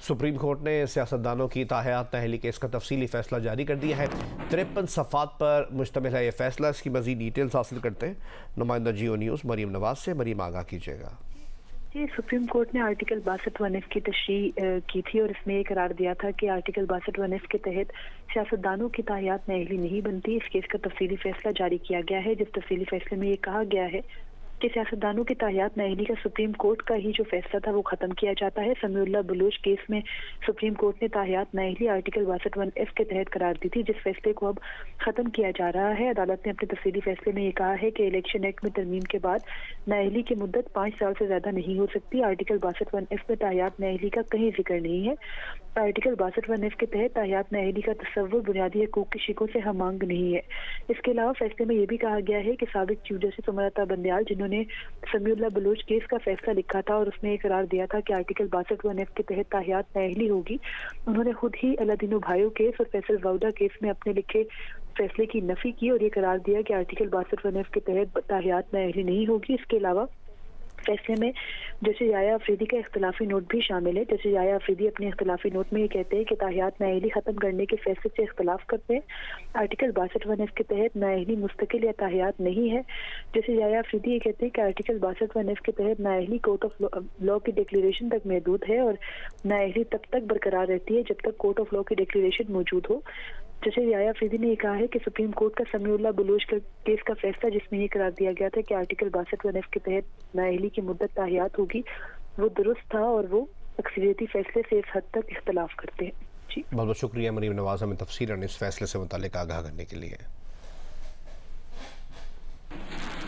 Supreme court نے سیاستدانوں کی تاحیات نااہلی کیس کا تفصیلی فیصلہ جاری کر دیا ہے۔ 53 صفحات پر مشتمل ہے یہ فیصلہ۔ اس کی مزید ڈیٹیلز حاصل کرتے ہیں نمائندہ جیو نیوز مریم نواز سے۔ مریم، آگاہ کیجیے گا۔ جی، سپریم کورٹ نے آرٹیکل 62(1) کی تشریح کی تھی اور اس میں یہ قرار دیا تھا کہ آرٹیکل 62(1) کے تحت سیاستدانوں کی تاحیات نااہلی نہیں بنتی۔ اس کیس کا تفصیلی فیصلہ جاری کیا گیا ہے، جس تفصیلی فیصلے میں یہ کہا گیا ہے کہ سیاستدانوں کی تاحیات نااہلی کا سپریم کورٹ کا ہی جو فیصلہ تھا وہ ختم کیا جاتا ہے۔ سمیع اللہ بلوچ کیس میں سپریم کورٹ نے تاحیات نااہلی آرٹیکل 62(1) کے تحت قرار دی تھی، جس فیصلے کو اب ختم کیا جا رہا ہے۔ عدالت نے اپنے تفصیلی فیصلے میں یہ کہا ہے کہ الیکشن ایکٹ میں ترمیم کے بعد نااہلی کی مدت 5 سال سے زیادہ نہیں ہو سکتی۔ آرٹیکل 62(1) میں تاحیات نااہلی کا کہیں ذکر نہیں ہے۔ آرٹیکل 62(1) کے تحت تاحیات نااہلی کا تصور بنیادی حقوق کی شقوں سے ہم آہنگ نہیں ہے۔ اس کے علاوہ فیصلے میں یہ بھی کہا گیا ہے کہ سابق چیف جسٹس عمر عطا بندیال، جنہوں نے سمیع اللہ بلوچ کیس کا فیصلہ لکھا تھا اور اس میں یہ قرار دیا تھا کہ آرٹیکل 62(1) کے تحت تاحیات نااہلی ہوگی، انہوں نے خود ہی الادینو بھائیو کیس اور فیصل واؤڈا کیس میں اپنے لکھے فیصلے کی نفی کی اور یہ قرار دیا کہ آرٹیکل 62(1) کے تحت تاحیات نااہلی نہیں ہوگی۔ اس کے علاوہ فیصلے میں جسٹس یحییٰ آفریدی کا اختلافی نوٹ بھی شامل ہے۔ جسٹس یحییٰ آفریدی اپنے اختلافی نوٹ میں یہ کہتے ہیں کہ تاحیات نااہلی ختم کرنے کے فیصلے سے اختلاف کرتے ہیں۔ آرٹیکل 62(1) کے تحت نااہلی مستقل یا تاحیات نہیں ہے۔ جسٹس یحییٰ آفریدی یہ کہتے ہیں کہ آرٹیکل 62(1) کے تحت نااہلی کورٹ آف لاء کی ڈکلیریشن تک محدود ہے اور نااہلی تب تک برقرار رہتی ہے جب تک کورٹ آف لاء کی ڈکلیریشن موجود ہو۔ جسٹس یحییٰ آفریدی نے یہ کہا ہے کہ سپریم کورٹ کا سمیع اللہ بلوچ کیس کا فیصلہ، جس میں یہ قرار دیا گیا تھا کہ آرٹیکل 62(1) کے تحت نااہلی کی مدت تاحیات ہوگی، وہ درست تھا اور وہ اکثریتی فیصلے سے اس حد تک اختلاف کرتے ہیں۔ جی، بہت بہت شکریہ مریم نواز ہمیں تفصیلاً اس فیصلے سے متعلق آگاہ کرنے کے لیے۔